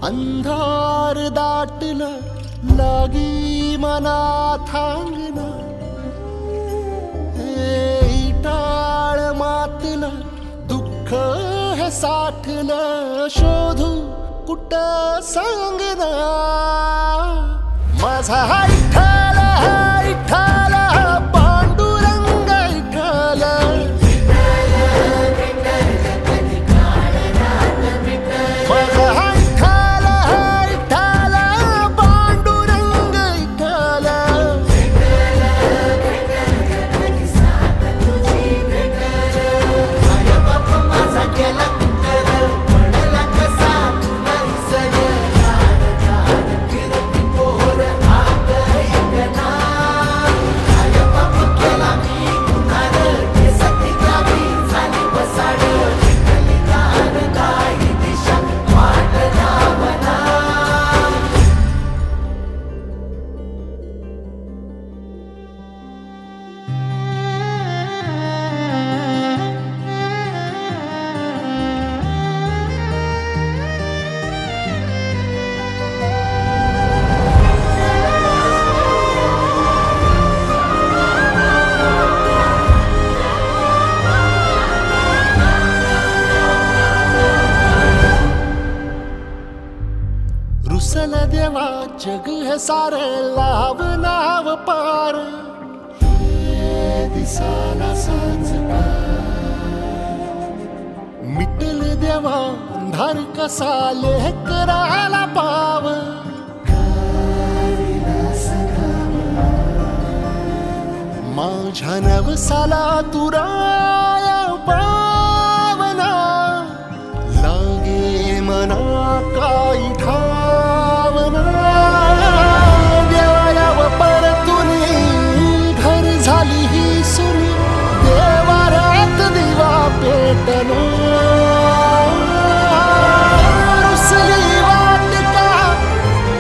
अंधार दाटलं लागी मनात अंगण टाळ मातलं दुःख हे साठलं शोधू कुठ सांगना माझा विठ्ठल विठ्ठल पांडुरंग विठ्ठल माझा विठ्ठल विठ्ठल पांडुरंग विठ्ठल रुसल देवा जग है सारे लाव नाव पार दिसाला सांज मिटल देवा अंधार कसा लेकराला पाव माझ्या नवसाला तुराया पावना लागे मना काही ठावना देवायाव परतुनी घर झाली ही सुनी देवाऱ्यात दिवा पेटलो रुसली वाटिका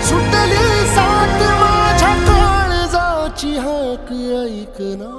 सुटली साथ माझ्या काळजाची हाक ऐकना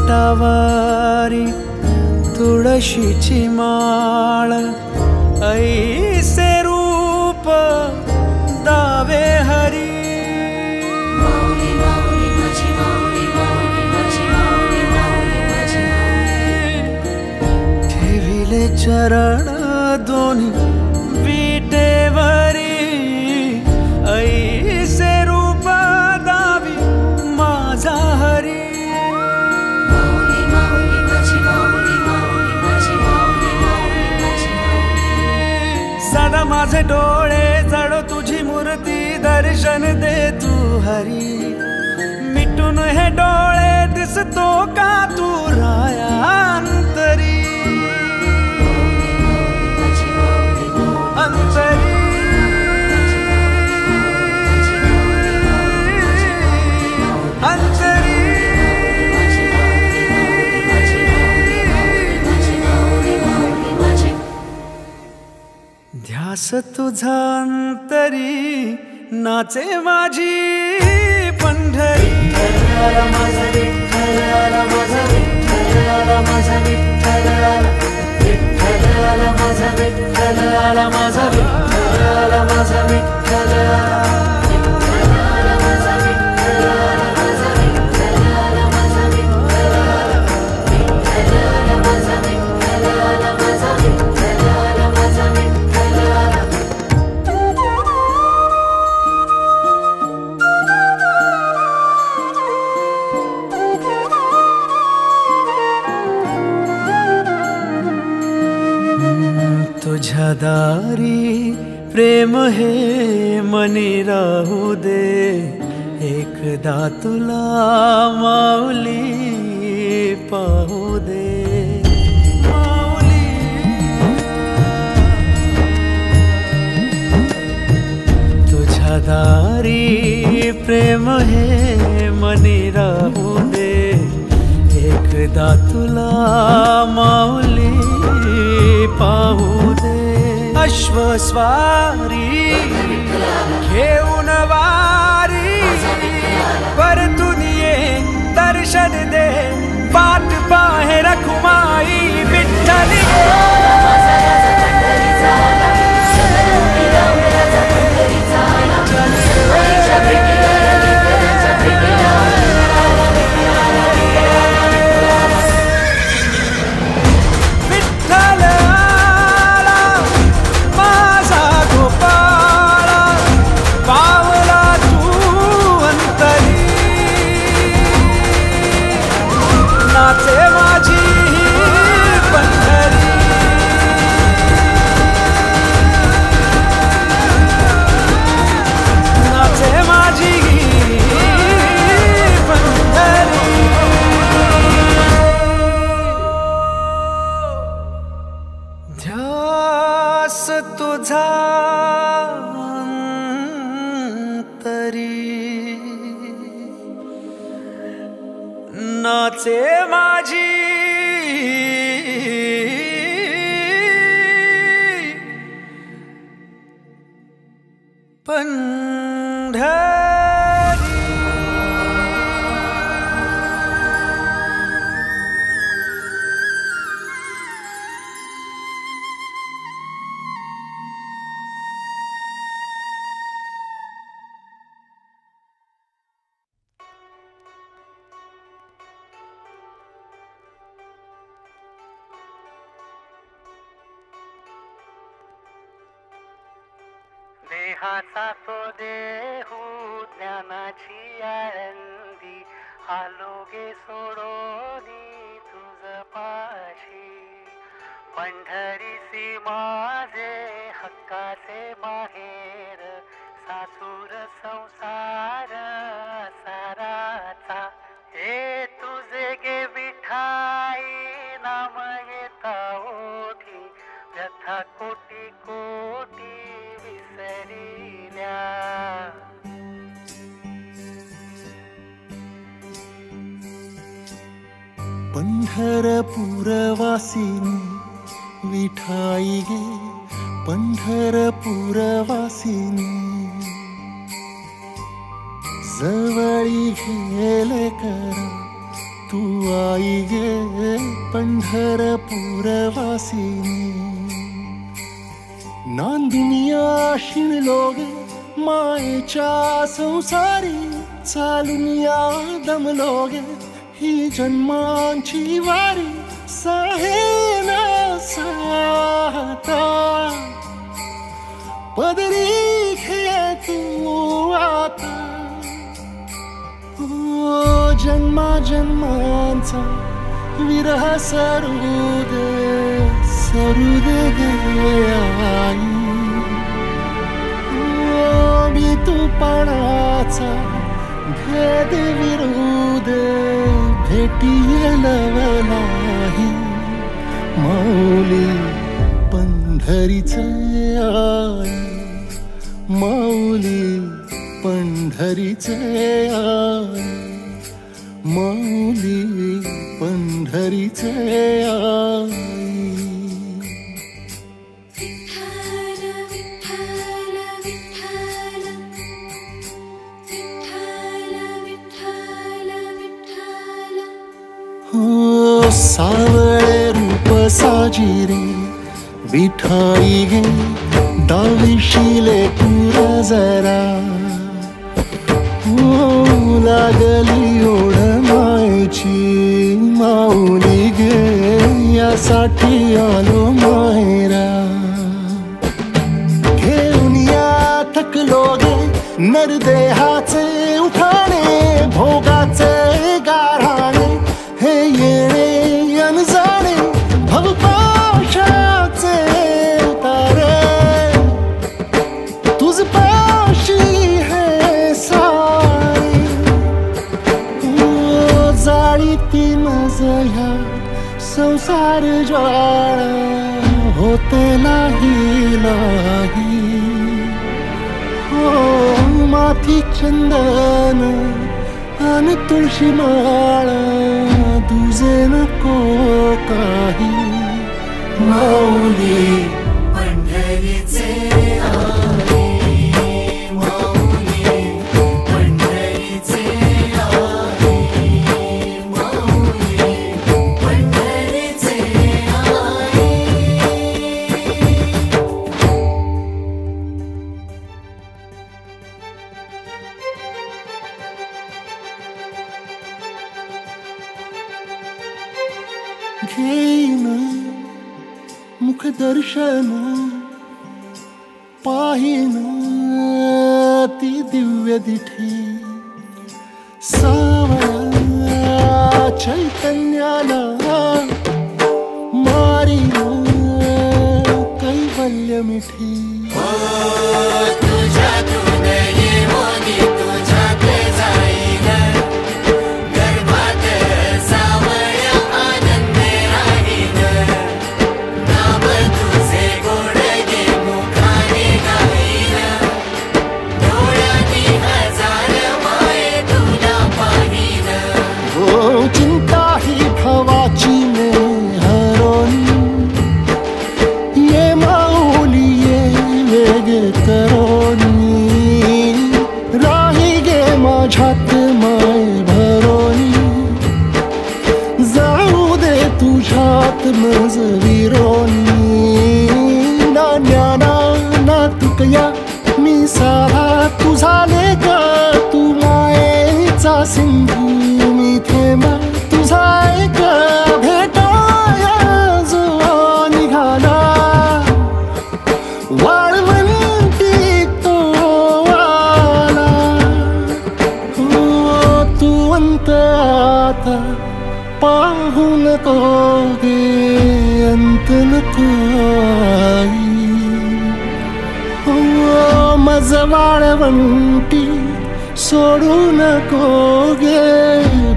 करकटावारी तुळशीची माळ ऐसे रूप दावे हरी ठेविले चरण दोन्ही विटेवरी ऐसे रूप दावी माझे डोळे जडो तुझी मूर्ती दर्शन दे तू हरी मिटून हे डोळे दिसतो का तू राया अंतरी अंतरी अंतरी ध्यास तुझा अंतरी नाचे माझी पंढरी माझा विठ्ठल माझा विठ्ठल माझा विठ्ठल माझा विठ्ठल माझा विठ्ठल माझा विठ्ठल तुझ्या दारी प्रेम हे मनी राहू दे एकदा तुला माऊली पाहू दे माऊली तुझ्या दारी प्रेम हे मनी राहू दे एकदा तुला माऊली पाहू दे अश्वस्वारी घेऊन वारी परतून ये दर्शन दे वाट पाहे रखुमाई विठ्ठली ध्यास तुझा अंतरी नाचे माझी पंढरी देहाचा तो देहू ज्ञानाची आळंदी आलोगे सोडोनी तुझ पाशी पंढरीसी माझे हक्काचे माहेर सासूर संसार साराचा हे तुझे गे विठाई नाम येता ओठी व्यथा कोटी कोटी विसरिल्या पंढरपूरवासिनी विठाई गे पंढरपूरवासिनी जवळी गेले करा तू आई गे पंढरपूरवासिनी नांदुनिया शिणलो गे मायेच्या संसारी चालून या दमलो गे ही जन्मांची वारी साहेना साता पदरी घे तू आता जन्मा जन्मांचा विरह सरू दे गे आई तूपणाचा भेद विरोध भेटील नाही माऊली पंढरीचे आई माऊली पंढरीचे आई माऊली पंढरीचे आई हो सावळे रूप साजिरे विठाई गे डावीशिले पुर जरा हो लागली ओढ मायची माऊली गे यासाठी आलो मायरा घेऊन या थकलो गे नरदेहाचे उठाणे भोगाचे गाराणे हे येणे अनजाणे भवपाशाचे उतारे तुझ पाशी हे सारे जाळी ती मजया संसार ज्वाळा होते नाही नाही हो माथी चंदन आणि तुळशी माळा तुझे नको काही माऊली पंढरीचे आई माऊली पंढरीचे आई माऊली पंढरीचे आई घेईन मुखदर्शन पाहिन ती दिव्य दिठी सावळ्या चैतन्याला मारीन कैवल्य मिठी चिंता ही भवाची मे हरोनी ये माऊली ये वेग करोनी राही गे माझ्यात माय भरोनी जाऊ दे तुझ्यात मज विरोनी ना ज्ञाना ना तुकया मी साधा तुझा लेख तू मायेचा सिंधू थेंबा तुझा एक भेटाया जो निघाला वाळवंटी तो आला हो तू अंत आता पाहू नको गे अंत नको आई हो मज वाळवंटी सोडू नको गे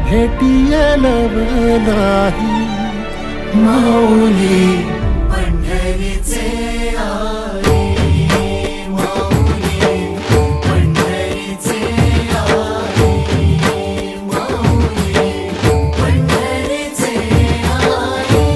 भेटील नाही माऊली पंढरीचे आई माऊली पंढरीचे आई माऊली पंढरीचे आई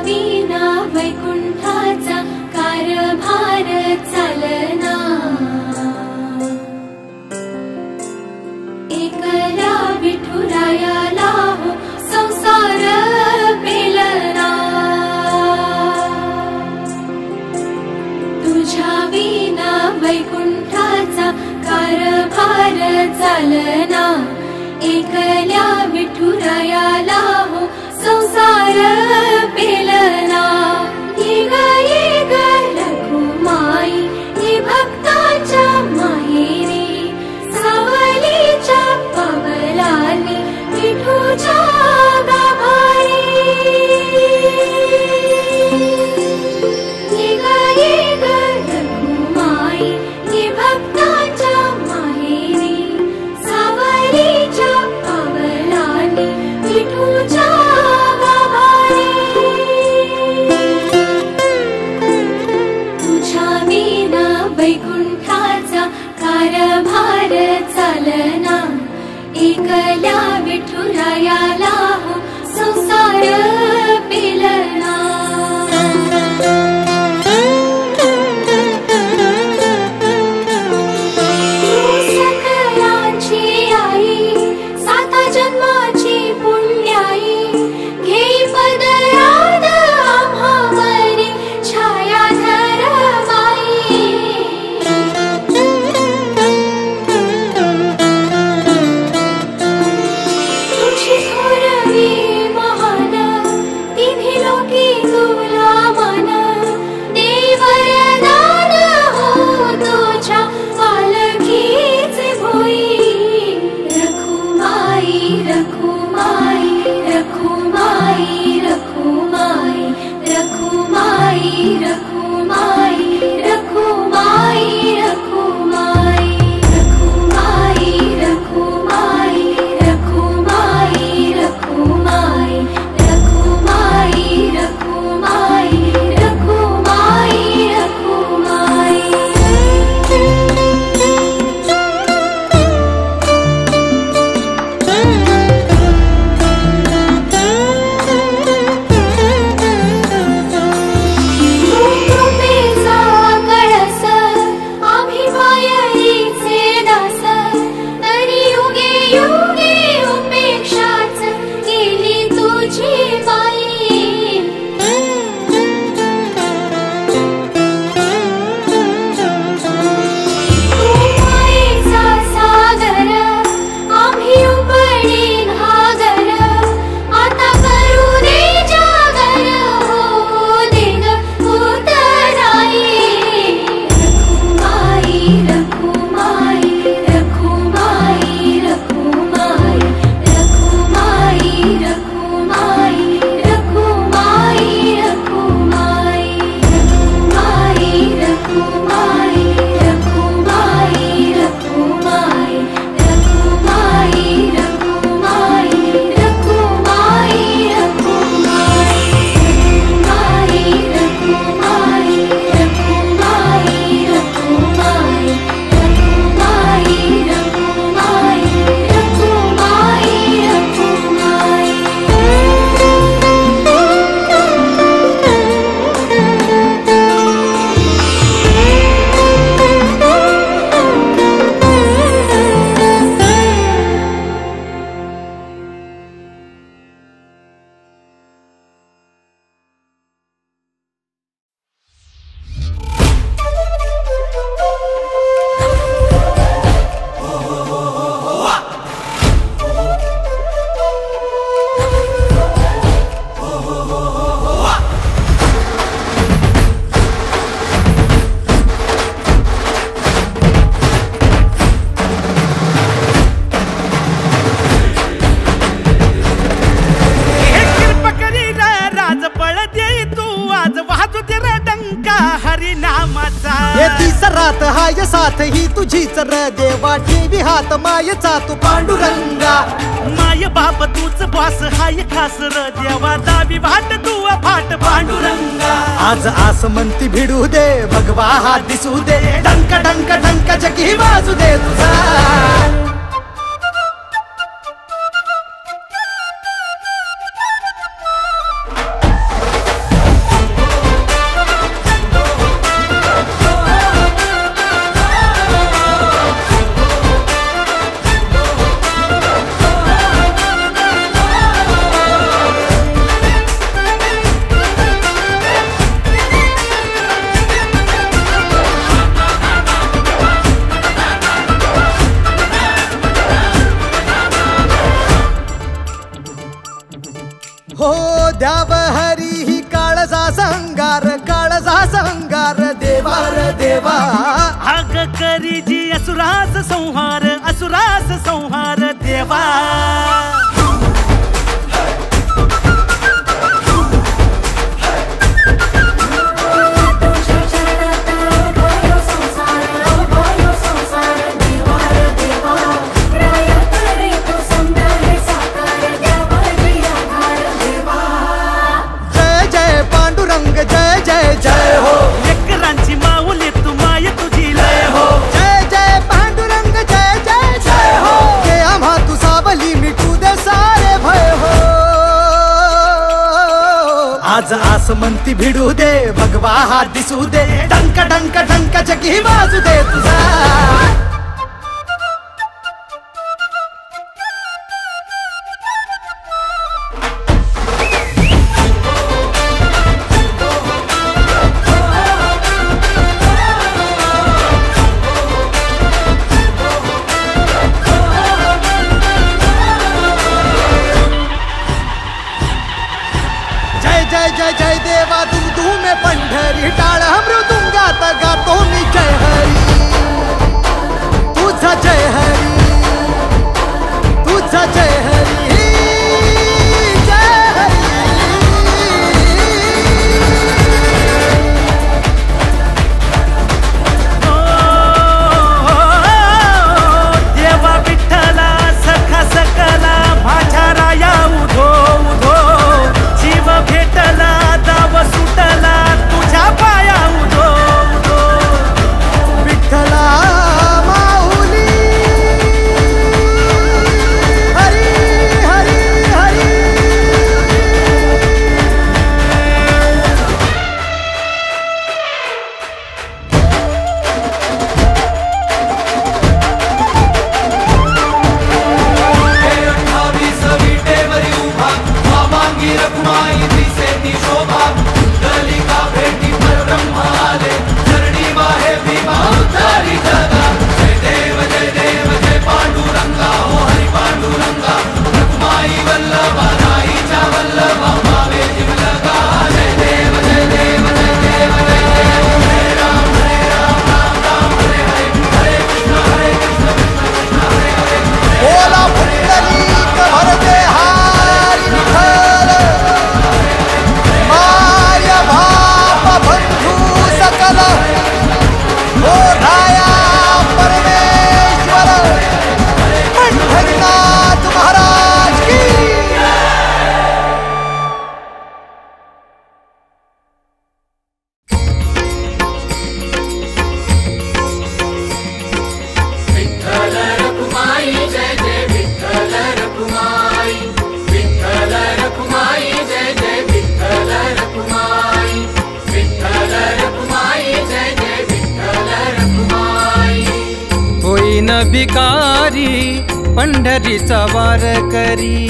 विना वैकुंठाचा कारभार चालना, एकला विठुरायाला हो संसार पेलना, तुझ्या विना वैकुंठाचा कारभार चालना, एकल्या विठुरायाला हो संसार पेलना। ये ग रघुमाई ये भक्ताच्या माहेरी, सावलीच्या पवलानी विठूच्या गाभारी। ये ग रघुमाई ये भक्ताच्या माहेरी, सावलीच्या पवलानी विठूच्या गाभारी। तुझ्या विना वैकुंठाचा कारभार चालना, एकल्या विठुरायाला हो संसार पेलना। सकलांची आई साता जन्माची पुण्याई, घेई पदराद आम्हावरी छाया धरवाई। तुझी थोरवी महान तिन्ही लोकी तुला मान, देई वरदान हो तुझ्या पालखीचे भोई। रखुमाई रखुमाई रखुमाई रखुमाई रखुमाई रखुमाई रखुमाई रखुमाई रखुमाई रखुमाई रखुमाई रखुमाई रखुमाई रखुमाई रखुमाई रखुमाई। कृपेचा कळस आम्ही मायेचे दास, तरी युगे युगे उपेक्षाच केली तुझी बाई। मायेचा सागर आम्ही उपडी घागर, आता करू दे जागर हो देग उतराई। रखुमाई रखुमाई रखुमाई रखुमाई रखुमाई रखुमाई रखुमाई रखुमाई रखुमाई रखुमाई रखुमाई रखुमाई रखुमाई रखुमाई रखुमाई रात हाय साथ ही तुझीच र देवा, ठेवी हात मायेचा तू पांडुरंगा। माय बाप तूच बॉस हाय खास र देवा, दावी वाट तू फाट पांडुरंगा। आज आसमंती भिडू दे भगवा हात दिसू दे, डंक डंक डंक जगी वाजू दे तुझा। काळजा संगार काळजा संगार देवार देवा अग करी जी असुरास संहार देवा जय जय जय हो लेकरांची माऊली तू माय तुझी लय हो जय जय पांडुरंग जय जय जय हो के आम्हा तू सावली मिटू दे सारे भय हो आज आसमंती भिडू दे भगवा हात दिसू दे डंक डंक डंक चकी वाजू दे तुझा जय जय देवा तू में पंढरी टाळ मृदुंगात गातो मी जय हरी तुझा जय हरी तुझा जय हरी जय हरी देवा विठ्ठला सखा सकला माझ्या राया उधो उधो जीव भेटला दाव सुटला तुझ्या पाया उधो उधो विठ्ठला माऊली हरी हरी हरी बोला पुंडलीक भरते हारी विठ्ठल माय बाप बंधू सकल हो राया परमेश्वर पंढरीनाथ महाराज की होईन भिकारी पंढरीचा वार करी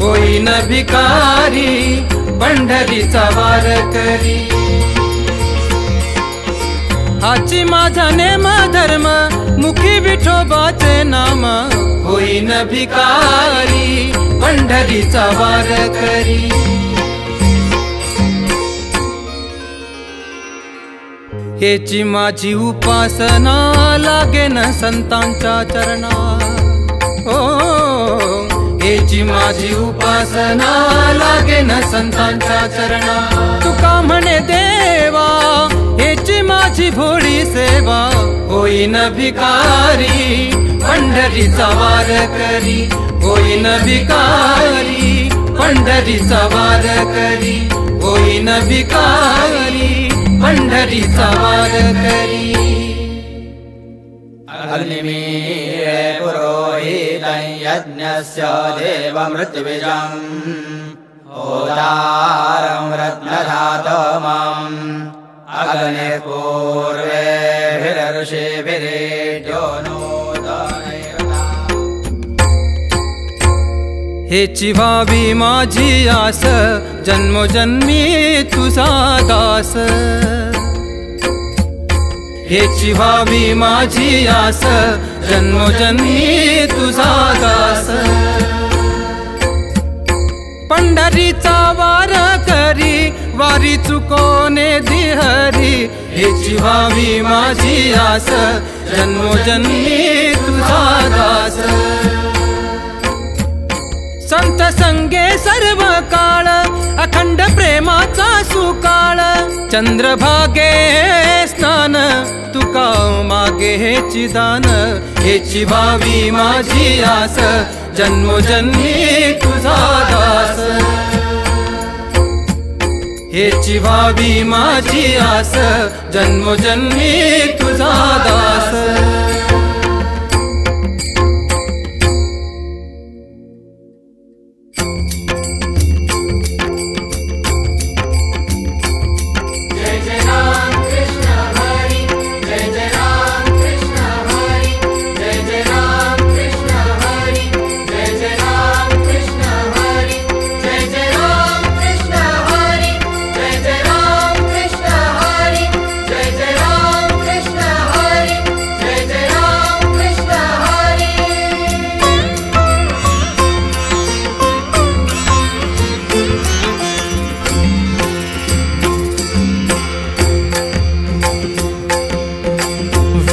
होईन भिकारी पंढरीचा वार करी हाची माझा नेम धर्म मुखी विठोबाचे नाम होईन भिकारी पंढरीचा वार करी हेची माझी उपासना लागेन संतांच्या चरणा ओ हेची माझी उपासना लागेन संतांच्या चरणा तुका म्हणे देवा हेची माझी भोळी सेवा होईन भिकारी पंढरीचा वार करी होईन भिकारी पंढरीचा वार करी होईन भिकारी पंढरीचा वार करी अग्निमीळे पुरोहितं यज्ञस्य देवमृत्युविजं होतारं रत्नधातमम् अग्निपूर्वेभिरर्षिभिरेड्यो नूतनैरता हेची व्हावी माझी आस जन्मोजन्मी तुझा दास हेची व्हावी माझी आस जन्मोजन्मी तुझा दास पंढरीचा वारी चुकोने दिहरी हेची व्हावी माझी आस जन्मोजन्मी तुझा दास संत संगे सर्व काळ अखंड प्रेमाचा सुकाळ चंद्रभागे स्नान तुका मागे हेची दान हेची व्हावी माझी आस जन्मोजन्मी तुझा दास हेची व्हावी माझी आस जन्मोजन्मी तुझा दास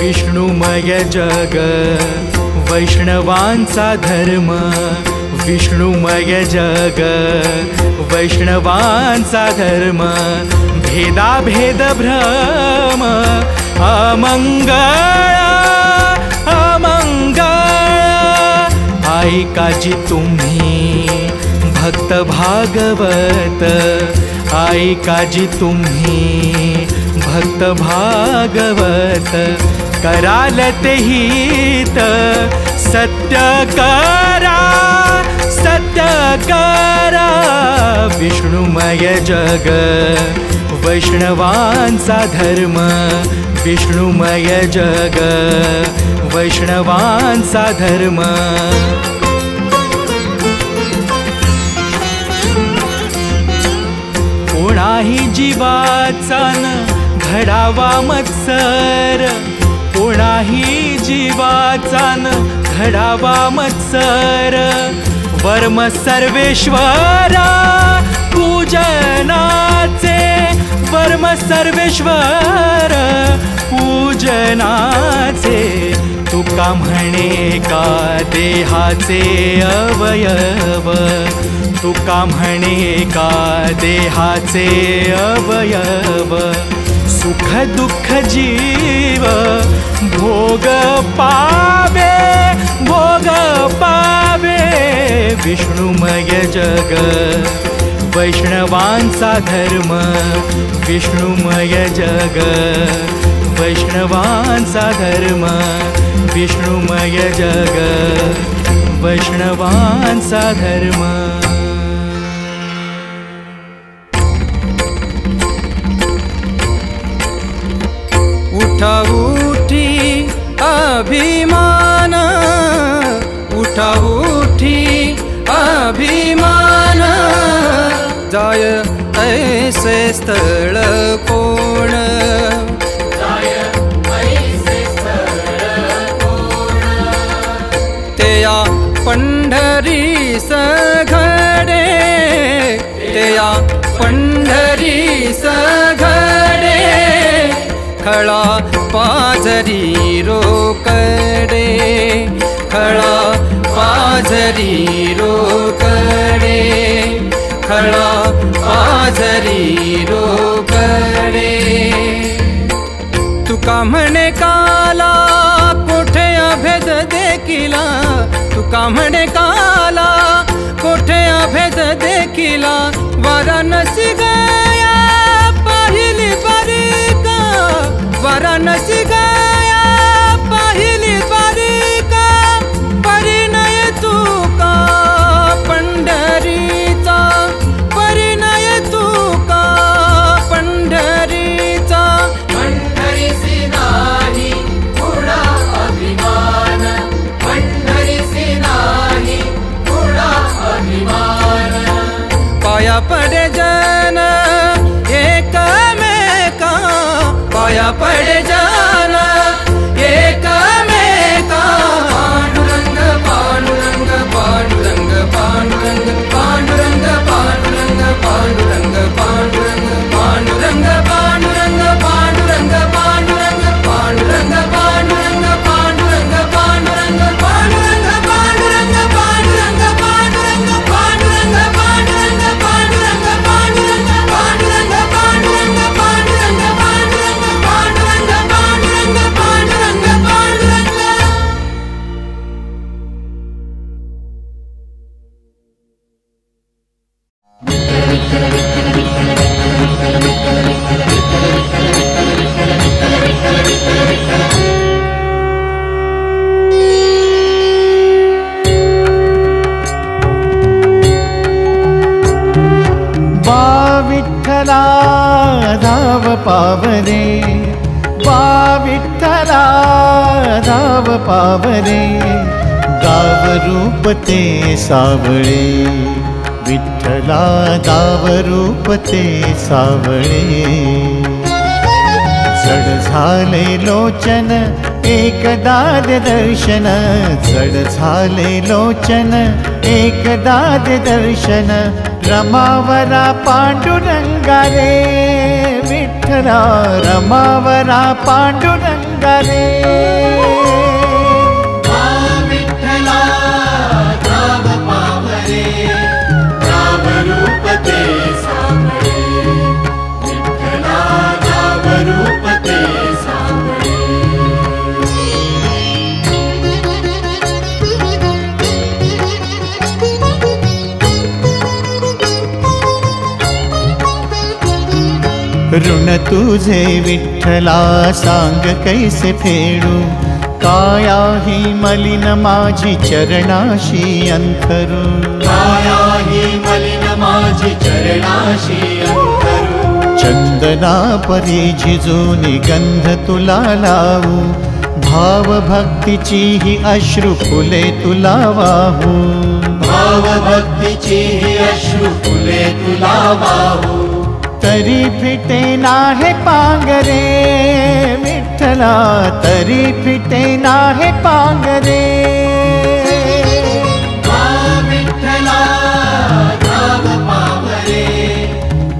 विष्णुमय जग वैष्णवांचा धर्म विष्णुमय जग वैष्णवांचा धर्म भेदाभेद भ्रम अमंगळ अमंगळ ऐकाजी तुम्ही भक्त भागवत ऐकाजी तुम्ही भक्त भागवत कराल ते हित सत्य करा विष्णुमय जग वैष्णवांचा धर्म विष्णुमय जग वैष्णवांचा धर्म कोणाही जीवाचा न घडावा मत्सर कोणाही जीवाचा न घडावा मत्सर वर्म सर्वेश्वर पूजनाचे वर्म सर्वेश्वर पूजनाचे तुका म्हणे का देहाचे अवयव तुका म्हणे का देहाचे अवयव सुख दुःख जीव भोग पावे विष्णुमय जग वैष्णवांचा धर्म विष्णुमय जग वैष्णवांचा धर्म विष्णुमय जग वैष्णवांचा धर्म उठा उठी अभिमान उठा उठी अभिमान जाय ऐसे स्थळ कोण तेया पंढरी सघडे तेया पंढरी सघडे खळा पाझरी रोकडे खळा पाझरी रोकडे खळा पाझरी रोकडे तुका म्हणे काला कोठे अभेद देखिला तुका म्हणे काला कोठे अभेद देखिला वाराणसी गया पहिली बारीका वाराणसी गया पहिली बारीका परिणय तुका पंढरीचा परिणय तुका पंढरीचा पंढरीसी नाही पुढा अभिमान पंढरीसी नाही पुढा अभिमान पाया पडे जन एकमेका पाया पडे जन एकमेका पांडुरंग पांडुरंग पांडुरंग पांडुरंग पांडुरंग पांडुरंग पांडुरंग पांडुरंग विठ्ठला धाव पावरे, वा विठ्ठला धाव पावरे, गाव रूप ते सावळे, विठ्ठला गाव रूप ते सावळे। जड झाले लोचन एकदा दर्शन, जड झाले लोचन एकदा दर्शन, रमावरा पांडुरंगा रे, विठ्ठला रमावरा पांडुरंगा रे। विठ्ठला धाव पावरे, गाव रूप ते सावळे, विठ्ठला गाव रूप ते सावळे। ऋण तुझे विठ्ठला सांग कैसे फेडू, काया ही मलिन माझी चरणाशी अंतरू, काया ही मलिन माझी चरणाशी अंतरू। चंदना परी झिजूनी गंध तुला लावू, भाव भक्तीची ही अश्रु फुले तुला वाहू, भाव भक्तीची ही अश्रु फुले तुला वाहू। तरी फिटे नाहे पांगरे, विठ्ठला तरी फिटे नाहे पांगरे। विठ्ठला धाव पावरे,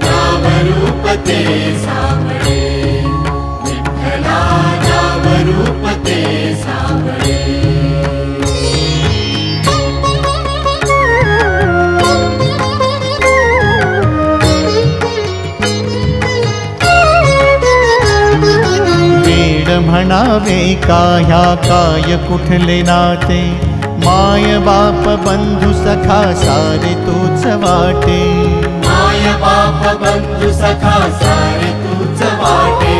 गाव रूप ते सावळे, विठ्ठला गाव रूप ते सावळे। म्हणावे का ह्या काय कुठले नाते, माय बाप बंधू सखा सारे तूच वाटे, माय बाप बंधू सखा सारे तूच वाटे।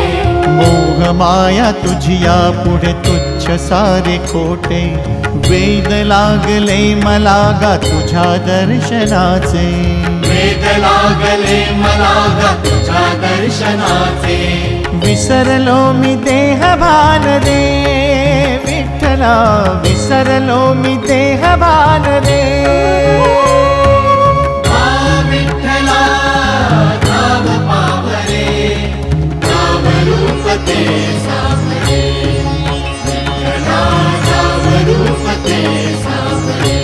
मोह माया तुझिया पुढे तुच्छ सारे खोटे, वेद लागले मला गा तुझ्या दर्शनाचे, वेद लागले मला गा तुझ्या दर्शनाचे। विसरलो मी देह भान रे, विठ्ठला विसरलो मी देह भान रे। विठ्ठला धाव पावरे, गाव रूप ते सावळे, विठ्ठला गाव रूप ते सावळे।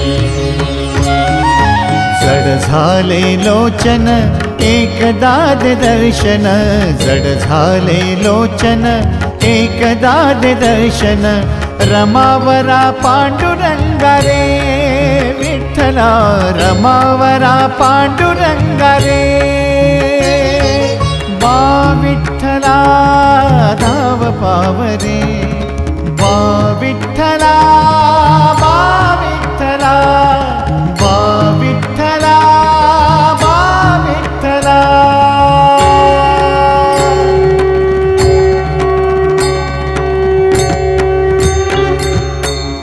जड झाले लोचन एकदा दर्शन, जड झाले लोचन एकदा दर्शन, रमावरा पांडुरंगा रे, विठ्ठला रमावरा पांडुरंगा रे। वा विठ्ठला धाव पावरे, वा विठ्ठला, वा विठ्ठला, वा विठ्ठला, वा विठ्ठला।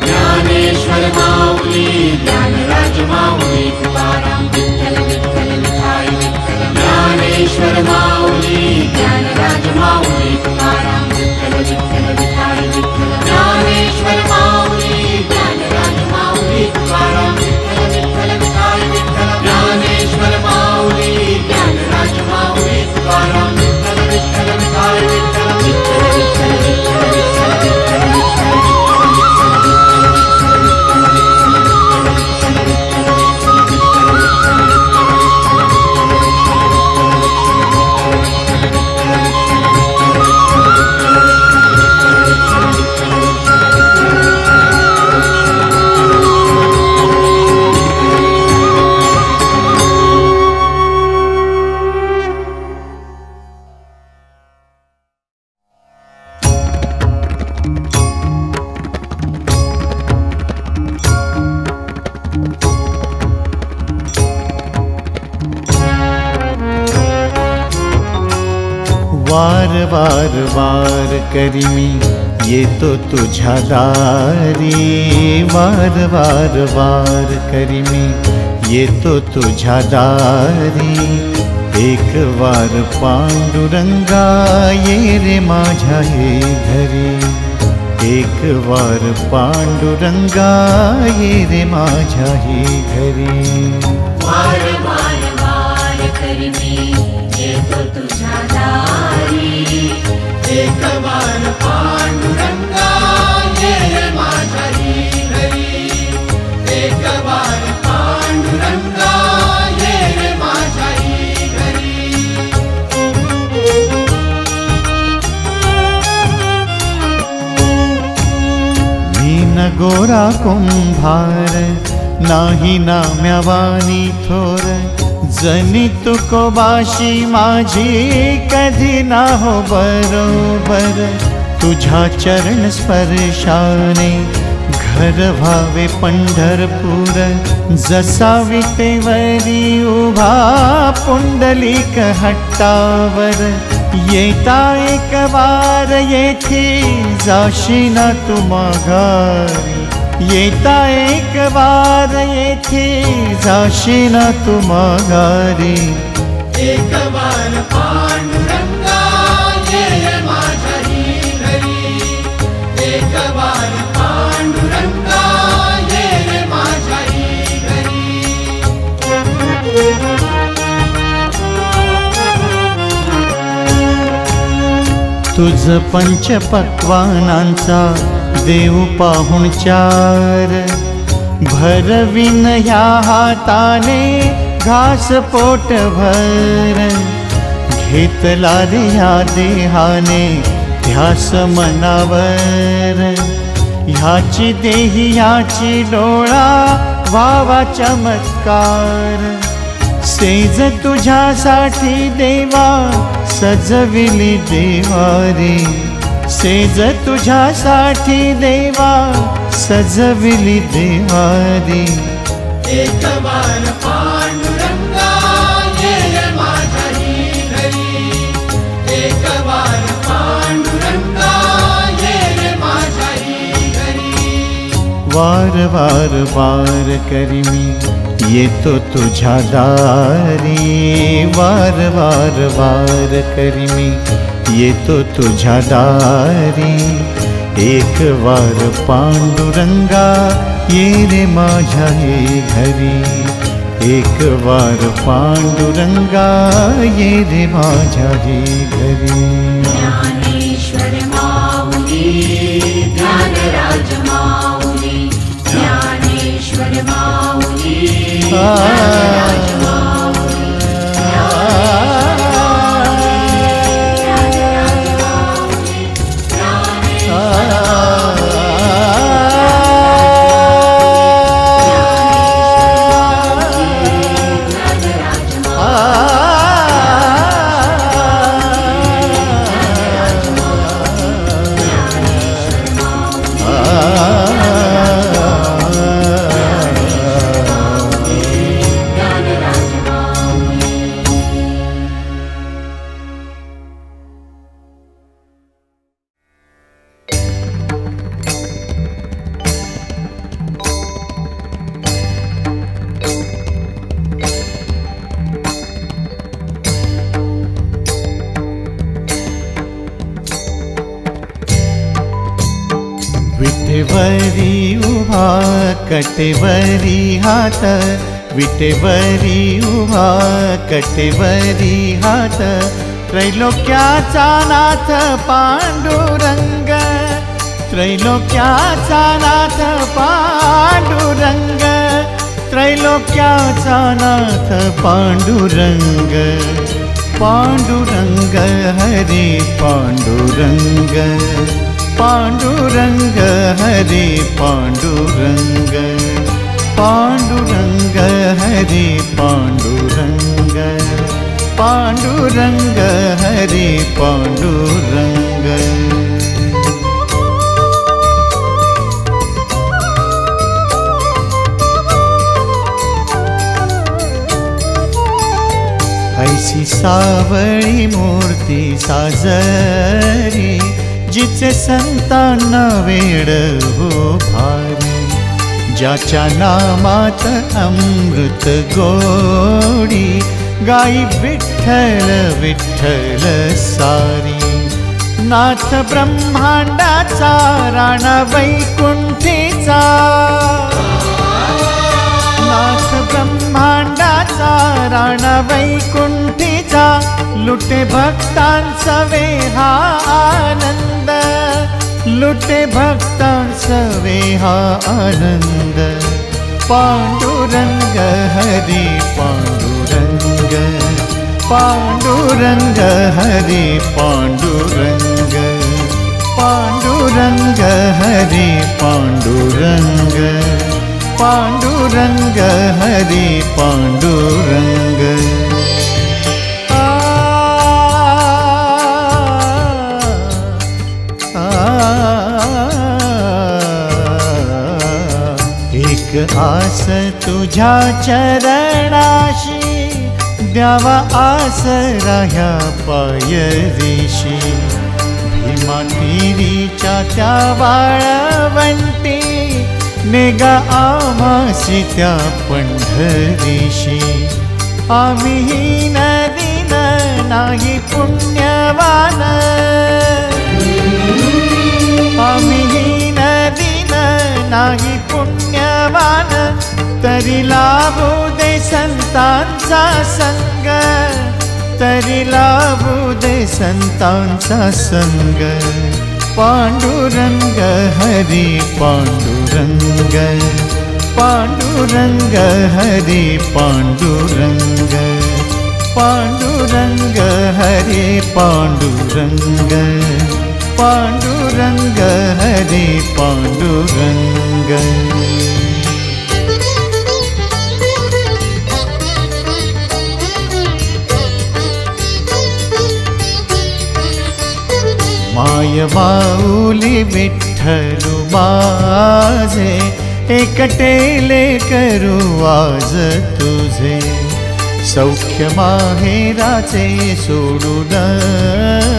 ज्ञानेश्वर माऊली, ज्ञानराज माऊली, तुकाराम विठ्ठल विठ्ठल विठाई विठ्ठल। ज्ञानेश्वर माऊली, ज्ञानराज माऊली, तुकाराम विठ्ठल विठ्ठल विठाई विठ्ठल। ज्ञानेश्वर माऊली, ज्ञानराज माऊली, तुकाराम विठ्ठल विठ्ठल विठाई विठ्ठल। ज्ञानेश्वर माऊली, ज्ञानराज माऊली, तुकाराम विठ्ठल विठ्ठल विठाई विठ्ठल। विठ्ठल विठ्ठल विठ्ठल विठ्ठल विठ्ठल वार वार वार करी मी येतो तुझ्या दारी, वार वार वार करी मी येतो तुझ्या दारी। एक वार पांडुरंगा ये रे माझ्या हे घरी, एक वार पांडुरंगा ये रे माझ्या हे घरी। वार वार वार करी मी येतो तुझ्या दारी, एक वार पांडुरंगा ये रे माझ्या ही घरी, एक वार पांडुरंगा ये रे माझ्या ही घरी। मी न गोरा कुंभार नाही नाम्यावानी थोर, जनी तुकोबाशी माझी कधी ना हो बरोबर। तुझ्या चरण स्पर्शाने घर व्हावे पंढरपूर, जसा विटेवरी उभा पुंडलिक हट्टावर। येता एक वार येथे जाशी ना तू माघारी, येता एक वार येथे जाशी ना तू माघारी। एक वार पांडुरंगा ये रे माझ्या ही घरी, एक वार पांडुरंगा ये रे माझ्या ही घरी। तुझ पंच पक्वानांचा देव पाहुणचार, भरविन ह्या हाताने घास पोट भर। घेतला रे ह्या देहाने ध्यास मनावर, ह्याची देही ह्याची डोळा व्हावा चमत्कार। सेज तुझ्यासाठी देवा सजविली देवारी, सेज तुझ्यासाठी देवा सजविली देवारी। एक वार पांडुरंगा ये रे माझ्या ही घरी, एक वार पांडुरंगा ये रे माझ्या ही घरी। वार वार वार करी मी येतो तुझ्या दारी, वार वार वार करी मी येतो तुझ्या दारी। एक वार पांडुरंगा ये रे माझ्या हे घरी, एक वार पांडुरंगा ये रे माझ्या हे घरी। ज्ञानेश्वर माऊली ज्ञानराज माऊली, ज्ञानेश्वर माऊली ज्ञानराज माऊली, विटेवरी उभा कटेवरी हात, विटेवरी उभा कटेवरी हात। त्रैलोक्याचा नाथ पांडुरंग, त्रैलोक्याचा नाथ पांडुरंग, त्रैलोक्याचा नाथ पांडुरंग। पांडुरंग हरे पांडुरंग, पांडुरंग हरे पांडुरंग, पांडुरंग हरे पांडुरंग, पांडुरंग हरे पांडुरंग। ऐसी सावळी मूर्ती साजरी, जिचे संतांना वेड हो भारी। ज्याच्या नामात अमृत गोडी, गाई विठ्ठल विठ्ठल सारी. नाथ ब्रह्मांडाचा राणा वैकुंठीचा, नाथ ब्रह्मांडाचा राणा वैकुंठीचा, लुटे भक्तांचा वेहा आनंद, लुटे भक्तांचा वेहा आनंद. पांडुरंग हरी पांडुरंग, पांडुरंग हरी पांडुरंग, पांडुरंग हरी पांडुरंग, पांडुरंग हरी पांडुरंग. एक आस तुझ्या चरणाशी, द्यावा आसरा ह्या पायरीशी. भीमा तिरीच्या त्या वाळवंटी, नेगा आम्हासी त्या पंढरीशी. आम्ही हीन दीन नाही पुण्यवान, आम्ही हीन दीन नाही पुण्यवान, तरी लाभू दे संतांचा संग, तरी लाभू दे संतांचा संग. पांडुरंग हरी पांडुरंग, पांडुरंग हरी पांडुरंग, पांडुरंग हरी पांडुरंग, पांडुरंग हरी पांडुरंग. माय माऊली विठ्ठलू माझे, एकटेले करू आज तुझे. सौख्य माहेराचे सोडून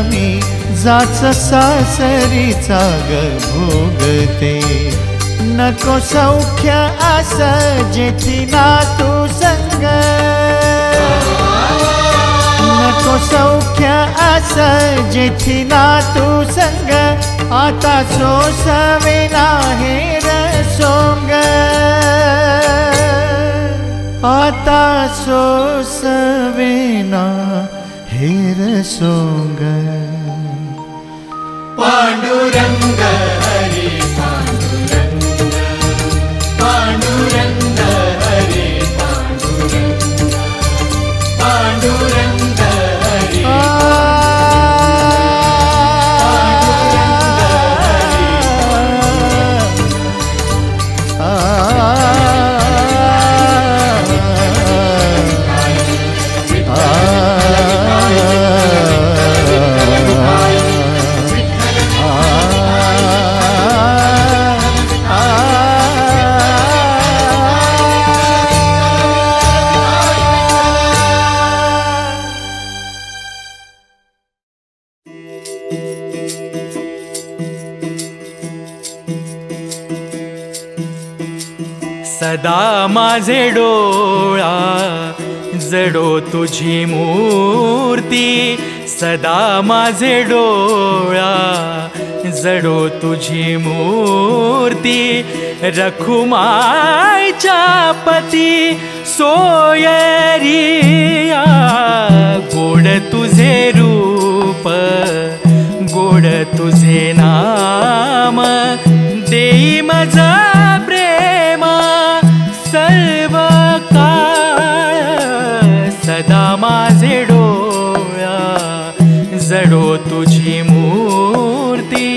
मी, जाच सासरीचा ग भोगते. नको सौख्य आस जेथी ना तू संग, नको सौख्य आस जेथी ना तू संग. आता सोसवेना हेर सोंग, आता सोसवेना हेर सोंग. पांडुरंग हरी पांडुरंग, पांडुरंग हरी पांडुरंग, पांडुरंग हरी सदा माझे डोळा जडो तुझी मूर्ती, सदा माझे डोळा जडो तुझी मूर्ती. रखुमाईच्या पती सोयरिया, गोड तुझे रूप गोड तुझे नाम. देई मजा प्रेम सर्व काळ, सदा माझे डोळा जडो तुझी मूर्ती.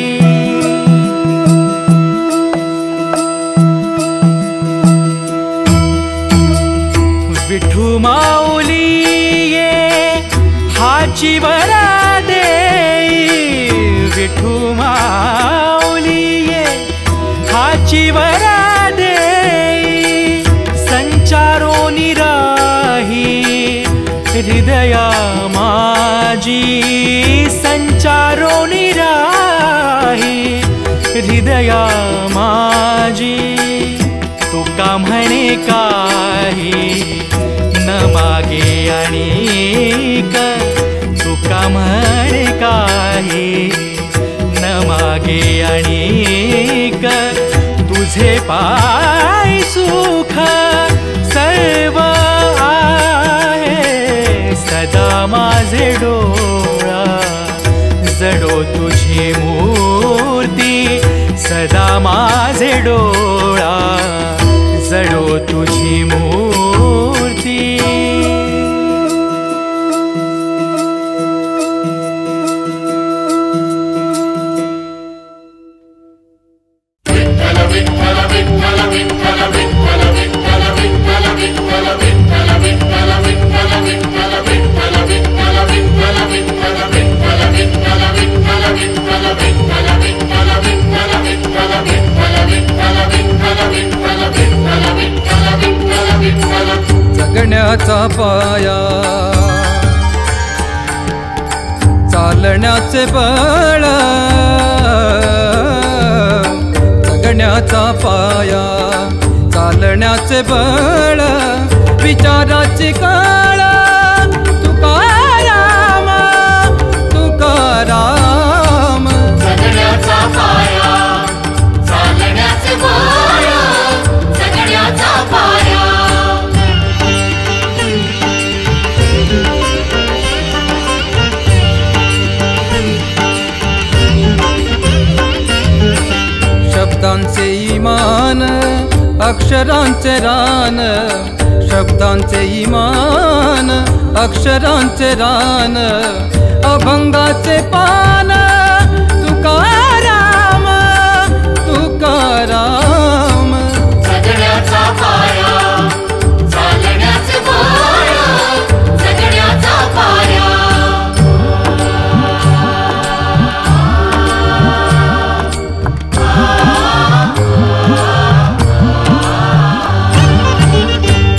विठू माऊली ये हाची वरा देई, विठू माऊली ये हाची वरा देई. संचारो निराही हृदया माझी, संचारो निराही हृदया माझी. तुका म्हणे काही न मागे आणिक तुका म्हणे काही, न मागे आणिक तुझे पाय सुख सर्व आहे, सदा माझे डोळा जडो तुझी मूर्ती, सदा माझे डोळा जडो तुझी मूर्ती. जगण्याचा पाया चालण्याचे बळ, जगण्याचा पाया चालण्याचे बळ, विचाराची काळ तुकाराम तुकाराम. जगण्याचा पाया चालण्याचे बळ, जगण्याचा पाया. शब्दांचे इमान अक्षरांचे रान, शब्दांचे इमान अक्षरांचे रान, अभंगाचे पान तुकाराम तुकाराम. जगण्याचा पाया चालण्याचे बळ, जगण्याचा पाया.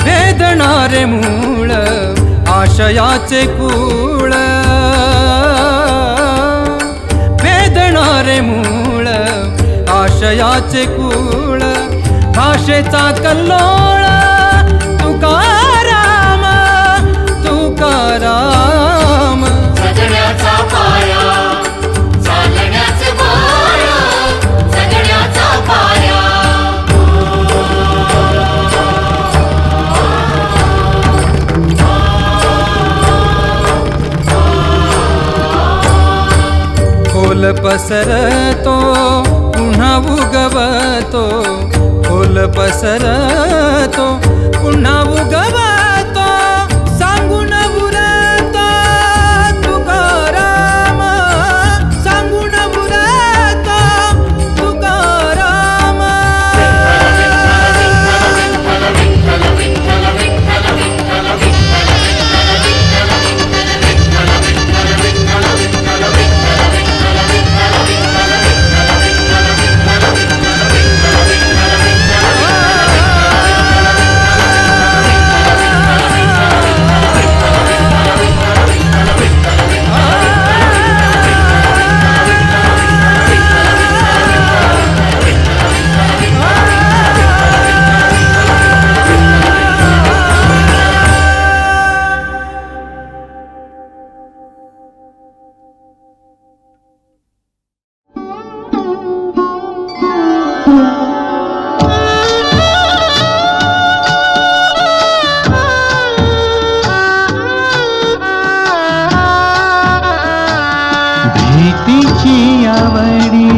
वेदणारे मूळ आशयाचे कूळ, वेदणारे मूळ आशयाचे कूळ, भाषेचा कल्लोळ तुकाराम तुकाराम. जगण्याचा पाया चालण्याचे बळ, जगण्याचा पाया. खोल पसरतो पुन्हा उगवतो, खोल पसरतो पुन्हा उगवतो, सांगून उरतो तुकाराम सांगून उरतो तुकाराम. भेटीची आवडी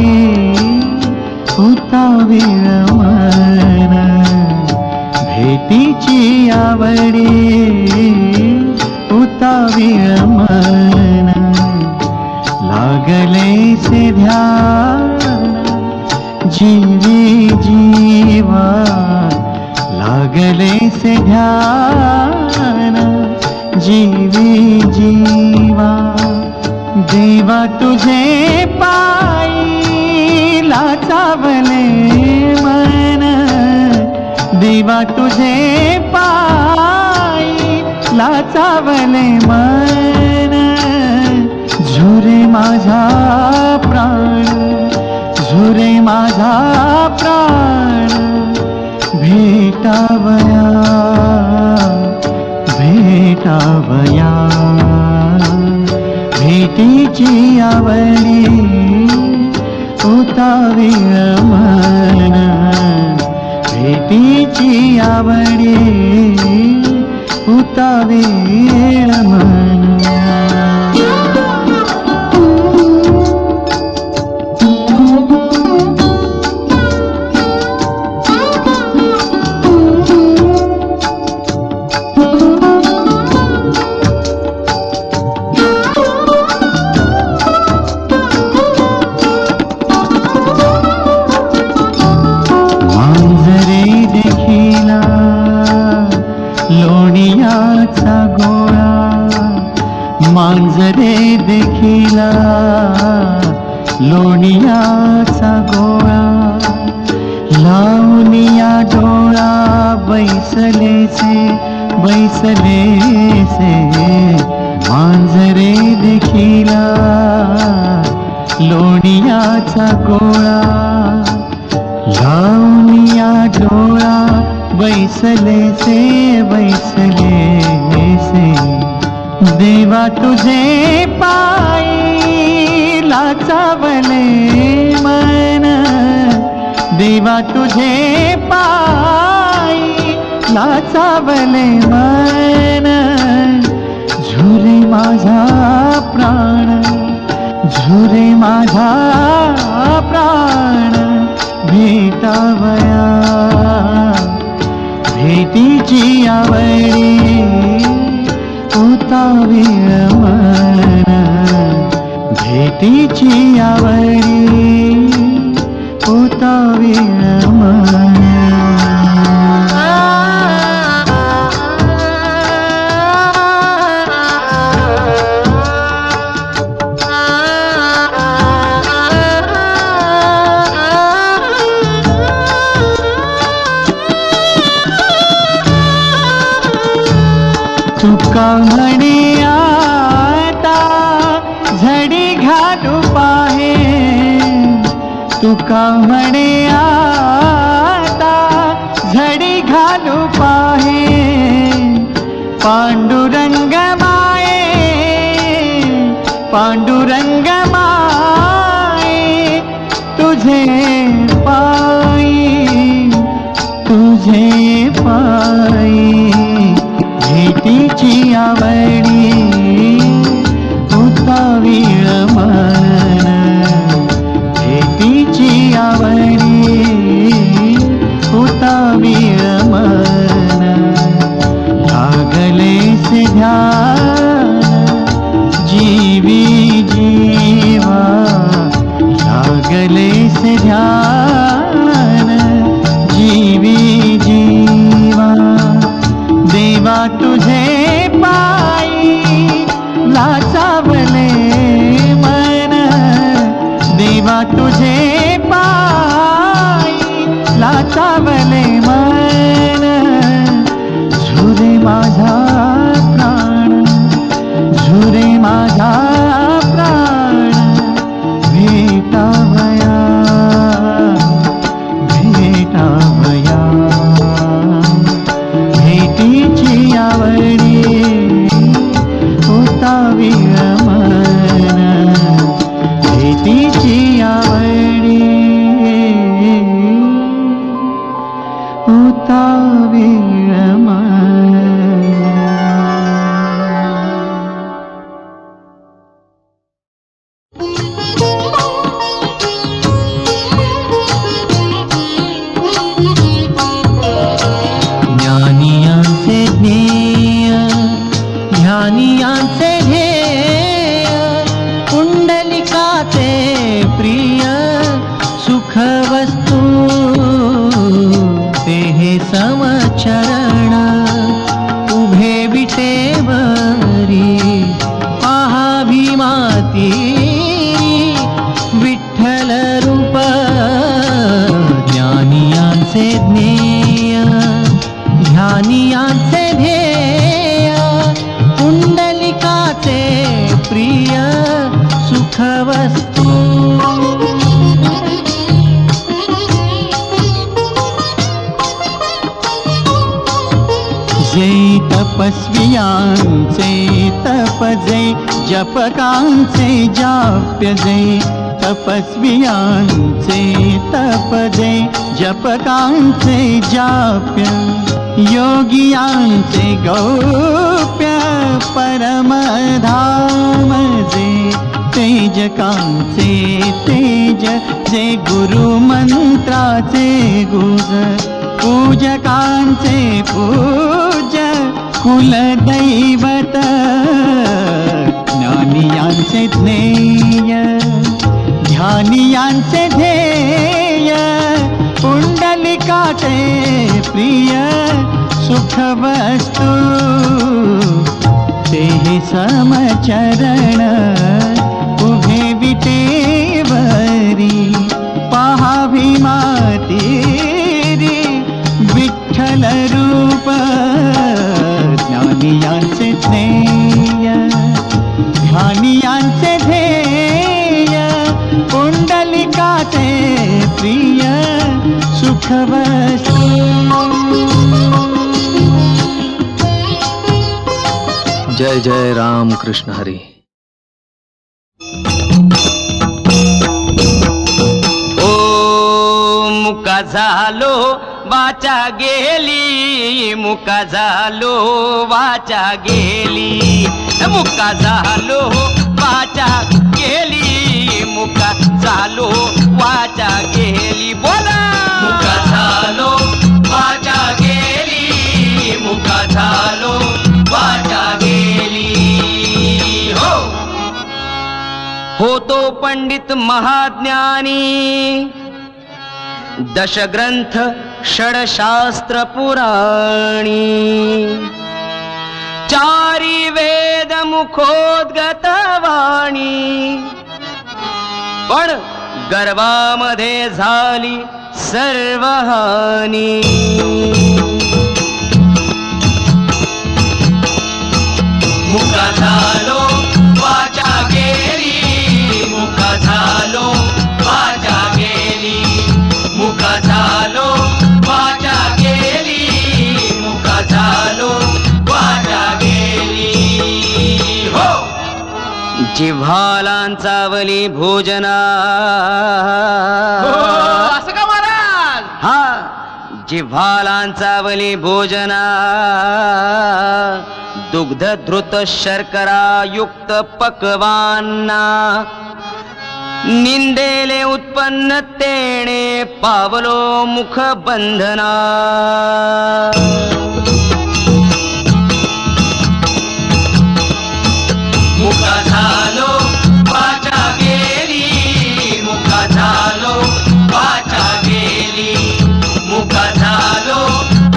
होता विरमण, भेटीची आवडी होता विरमण, लागले से ध्यान जीवी जीवा, लागले से ध्यान जीवी जीवा. देवा तुझे पायी लाचावले मन, देवा तुझे पायी लाचावले मन, झुरे माझा प्राण झुरे माझा प्राण, भेटावया भेटीची आवडी होता वेळ मन, भेटीची आवडी होता वेळ मन. मांजरे देखिला लोणियाचा गोळा, लावनिया डोळा बैसलेचे बैसलेचे. मांजरे देखिला लोणियाचा गोळा, लावनिया डोळा बैसलेचे बैसलेचे. देवा तुझे पायी लाचावले मन, देवा तुझे पायी लाचावले मन. झुरे माझा प्राण, झुरे माझा प्राण भेटावया. भेटीची आवडी होता वेळ मन, भेटीची आवडी होता वेळ मन. तुका म्हणे आता झडी घालू पाहे, तुका म्हणे आता झडी घालू पाहे. पांडुरंग माये, पांडुरंग माये तुझे पायी, तुझे पायी. भेटीची आवडी होता वेळ मन, भेटीची आवडी होता वेळ मन. लागले से ध्यान जीवी जीवा, लागले से ध्यान जीवी जीवा. देवा तुझे पायी लाचावले मन, देवा तुझे पायी लाचावले मन. झुरे माझा प्राण, झुरे माझा प्राण भेटावया, भेटावया. भेटीची आवडी होता वेळ मन, भेटीची आवडी होता वेळ मन. ज्ञानियांचे ज्ञेय, ध्यानियांचे ध्येय, पुंडलिकाचे प्रिय सुख वस्तू ते हे समचरण. उभे विटेवरी पाहावी माती विठ्ठल रूप. ज्ञानियांचे ज्ञेय, ध्यानियांचे ध्येय, पुंडलिकाचे प्रिय सुख वस्तू. जे तपस्वियांचे तप, जे जपकांचे जाप्य जे तपस्वियांचे तप जे जपकांचे जाप्य योगियांचे गौप्य परमधाम जे तेजकांचे तेज जे गुरुमंत्राचे गुज पूजकांचे पूज्य कुलदैवत ज्ञानियांचे ज्ञेय ध्यानियांचे ध्येय पुंडलिकाचे प्रिय सुखवस्तू तेहि समचरण उभे विटेवरी पाहावी मातीरी विठ्ठल रूप ज्ञानियांचे ज्ञेय ध्यानियांचे ध्येय पुंडलिकाचे प्रिय सुखवस्तू जय जय राम कृष्ण हरी। ओ मुका झालो वाचा गेली मुका झालो वाचा गेली मुका झालो वाचा गेली मुका झालो वाचा गेली बोला मुका झालो वाचा गेली मुका झालो वाचा गेली हो तो पंडित महाज्ञानी दशग्रंथ षडशास्त्र पुराणी चारी वेद मुखोद्गत वाणी पण गर्वामध्ये झाली सर्व हानी मुका झालो वाचा गेली मुका झालो वाचा गेली मुका झालो वाचा गेली मुका झालो वाचा गेली हो जिव्हालांचावली भोजना असं का महाराज हा जिव्हालांचावली भोजना दुग्ध धृत शर्करा युक्त पक्वांना निंदेले उत्पन्न तेणे पावलो मुख बंधना मुका झालो वाचा गेली मुका झालो वाचा गेली मुका झालो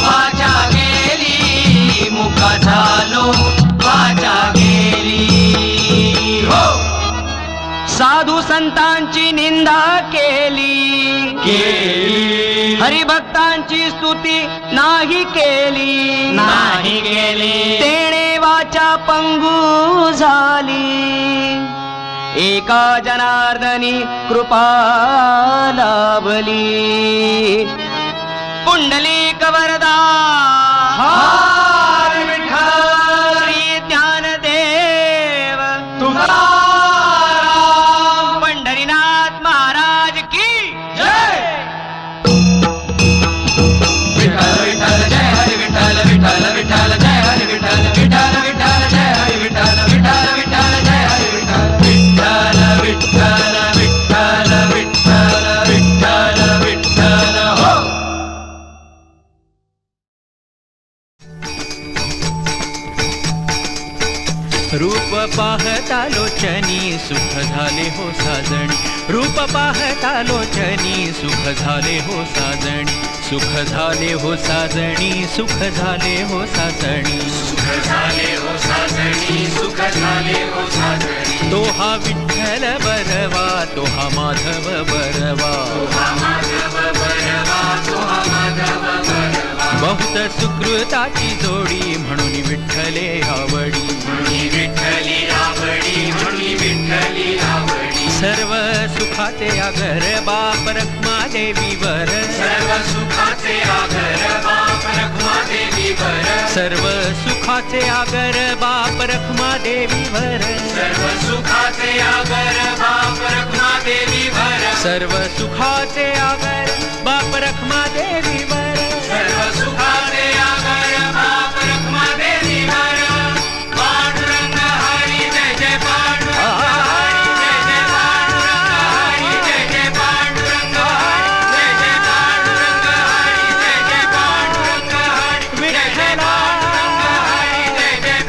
वाचा गेली मुका झालो वाचा गेली हो साधू संतांची निंदा केली हरिभक्तांची स्तुती नाही केली नाही केली तेणे वाचा पंगू झाली एका जनार्दनी कृपा लाभली पुंडलिक वरदा हरी विठ्ठल श्री ज्ञानदेव तुकाराम पंढरीनाथ महाराज की जय विठ्ठल विठ्ठल जय हरी विठ्ठल विठ्ठल विठ्ठल जय हरी विठ्ठल विठ्ठल विठ्ठल जय हरी विठ्ठल विठ्ठल विठ्ठल जय हरी विठ्ठल विठ्ठल विठ्ठल विठ्ठल विठ्ठल विठ्ठल विठ्ठल हो रूप पाहता लोचनी सुख झाले हो साजणी रूप पाहता लोचनी सुख झाले हो साजणी सुख झाले हो साजणी सुख झाले हो साजणी सुख झाले हो साजणी सुख झाले हो साजणी तो हा विठ्ठल बरवा तो हा माधव बरवा तो हा माधव बरवा तो हा माधव बरवा बहुत सुकृताची जोडी म्हणून विठ्ठले आवडी म्हणून विठ्ठली आवडी म्हणून विठ्ठली आवडी सर्व सुखाचे आगर बाप रखमा देवीवर सर्व सुखाचे आगर बाप रखमा देवीवर भर, सर्व सुखाचे आगर बाप रखमा देवी भर, सर्व सुखाचे आगर बाप रखमा देवी भर, सर्व सुखाचे आगर बाप रखमा देवी भर, सर्व सुखाचे आगर बाप रखमा देवी भर. पांडुरंग हरी जय जय पांडुरंग हरी जय जय पांडुरंग हरी जय जय पांडुरंग हरी जय जय पांडुरंग हरी जय जय पांडुरंग हरी जय जय पांडुरंग हरी जय जय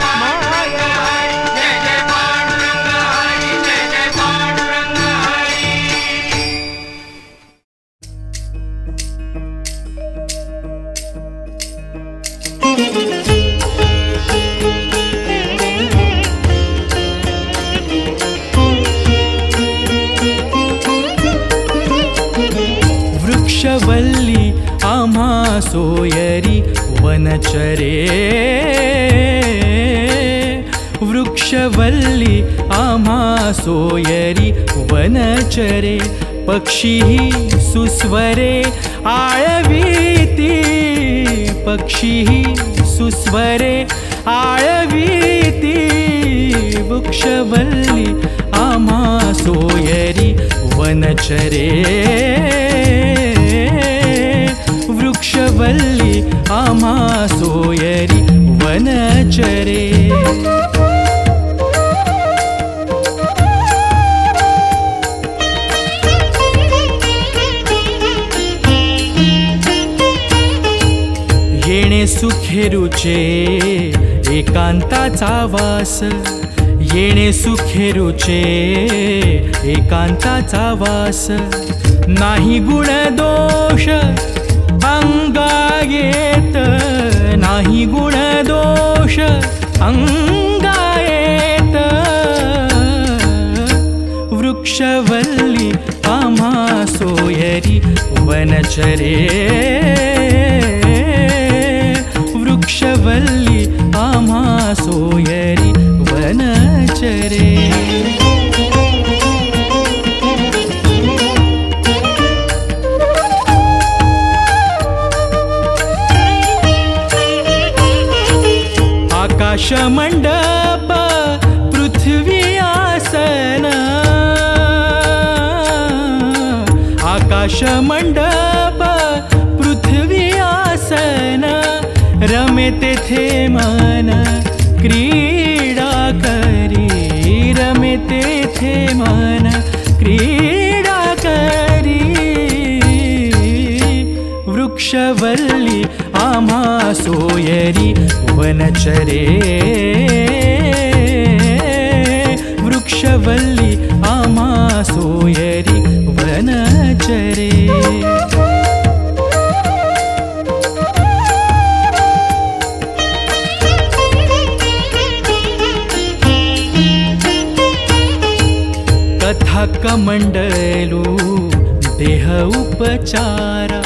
पांडुरंग हरी जय जय पांडुरंग हरी जय जय पांडुरंग हरी. वृक्षवल्ली आम्हा सोयरी वनचरे, वृक्षवल्ली आम्हा सोयरी वनचरे, पक्षी सुस्वरे आळवीती, पक्षी सुस्वरे आळवीती, वृक्षवल्ली आम्हा सोयरी वनचरे, वृक्षवल्ली आम्हा सोयरी वनचरे. येणे सुखेरुचे एकांताचा वास, येणे सुखेरुचे एकांताचा वास, नाही गुण दोष अंगायेत, नाही गुण दोष अंगायेत, वृक्षवल्ली आम्हा सोयरी वनचरे, वृक्षवल्ली आम्हा सोयरी वनचरे. आकाशमंडप पृथ्वी आसन, आकाशमंडप पृथ्वी आसन, रमे तेथे मन क्रीडा करी, रमे तेथे मन क्रीडा करी, वृक्षवल्ली आम्हा सोयरी वनचरे, वृक्षवल्ली आम्हा सोयरी वनचरे. कथाकमंडलू देह उपचारा,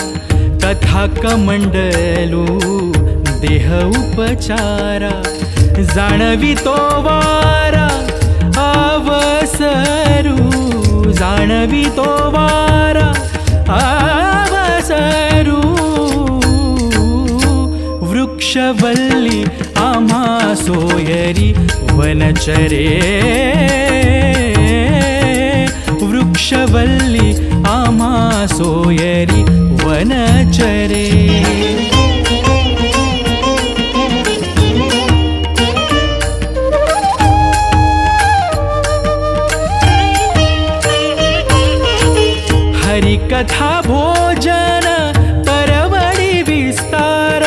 कथाकमंडलू देह उपचारा, जाणवितो वारा अवसरू, जाणवितो वारा अवसरू, वृक्षवल्ली आम्हा सोयरी वनचरे, वृक्षवल्ली आम्हा सोयरी वनचरे. हरिकथा भोजन परवडी विस्तार,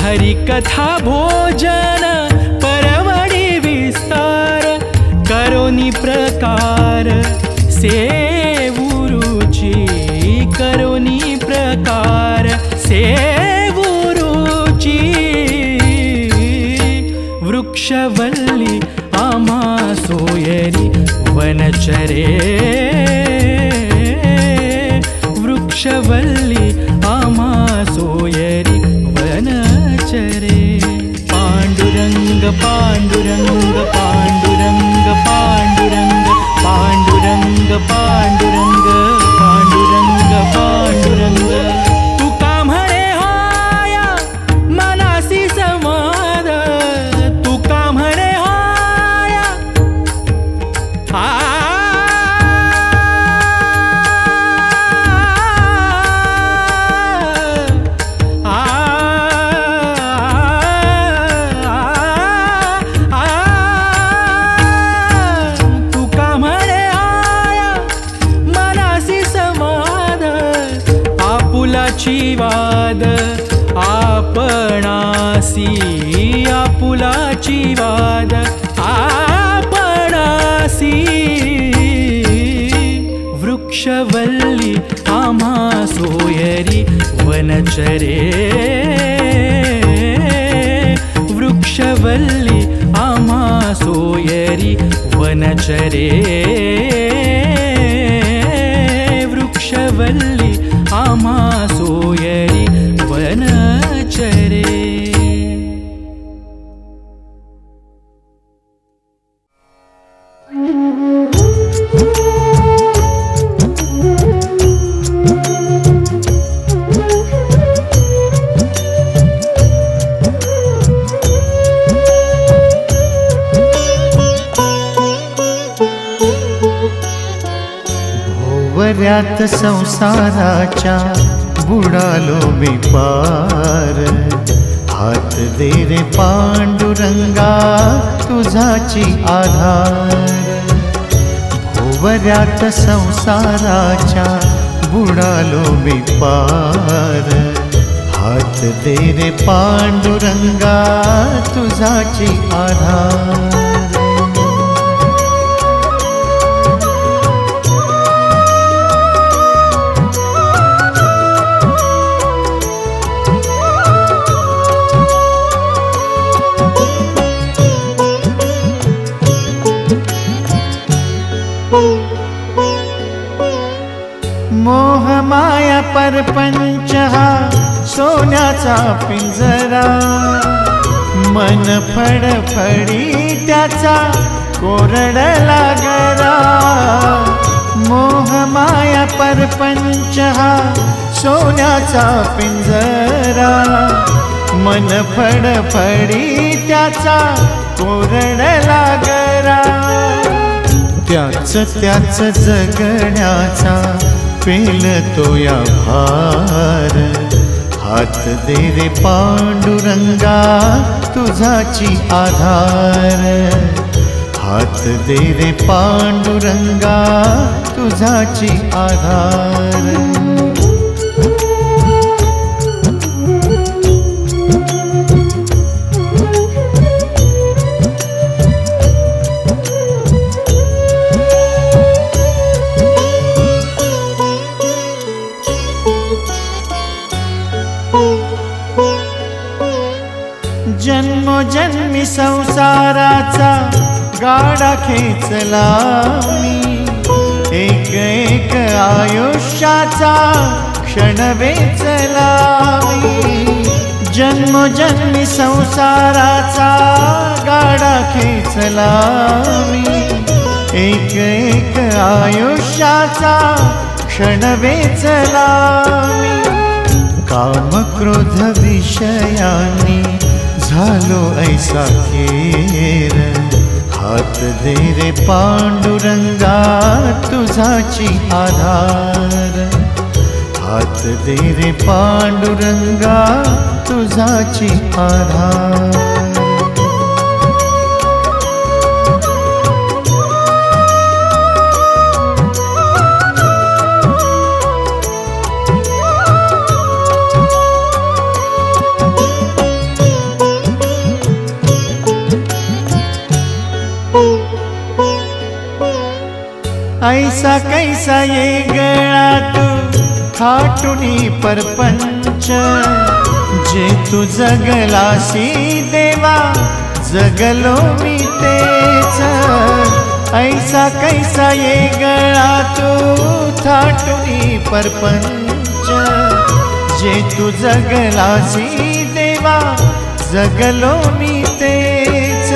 हरिकथा भोजन परवडी विस्तार, करोनी प्रकार सेवुरुची, करोनी प्रकार सेवुरुची, वृक्षवल्ली आम्हा सोयरी वनचरे, वृक्षवल्ली आम्हा सोयरी वनचरे. पांडुरंग पांडुरंग पांडुरंग पांडुरंग पांडुरंग पांडुरंग पांडुरंग पांडुरंग, तुका म्हणे आपुलाची वाद आपणासी आपुलाची वाद आपणासी वृक्षवल्ली आम्हा सोयरी वनचरे वृक्षवल्ली आम्हा सोयरी वनचरे वृक्षवल्ली आम्हा सोयरी वनचरे भोवऱ्यात संसाराच्या बुडालो मी पार हात दे रे पांडुरंगा तुझाची आधार भोवऱ्यात संसाराच्या बुडालो मी पार हात दे रे पांडुरंगा तुझाची आधार मोह माया परपंच हा सोन्याचा पिंजरा मन फडफडी त्याचा कोरडला गरा मोह माया परपंच हा सोन्याचा पिंजरा मन फडफडी त्याचा कोरडला गरा त्याच जगण्याचा पेलतो या भार हात दे रे पांडुरंगा तुझाची आधार हात दे रे पांडुरंगा तुझाची आधार जन्मोजन्मी संसाराचा गाडा खेचला मी एक एक आयुष्याचा क्षण वेचला मी जन्मोजन्मी संसाराचा गाडा खेचला मी एक एक आयुष्याचा क्षण वेचला मी काम क्रोध विषयानी झालो ऐसा खेर हात दे रे पांडुरंगा तुझाची आधार हात दे रे पांडुरंगा तुझाची आधार ऐसा कैसा ये गळा तू थाटुनी परपंच जे तू जगलासी देवा जगलो मी तेच ऐसा कैसा ये गळा तू थाटुनी परपंच जे तू जगलासी देवा जगलो मी तेच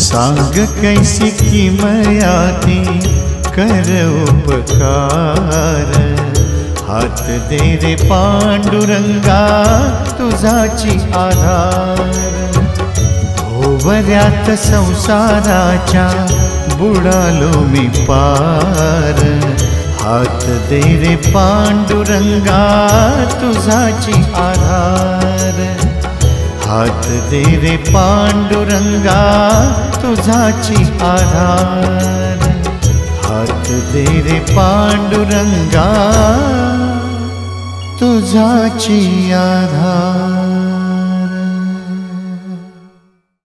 सांग कैसी किमयाती कर उपकार हात दे रे पांडुरंगा तुझाची आधार भोवऱ्यात संसाराच्या बुडालो मी पार हात दे रे पांडुरंगा तुझाची आधार हात दे रे पांडुरंगा तुझाची आधार हात दे रे पांडुरंगा तुझाची आधार.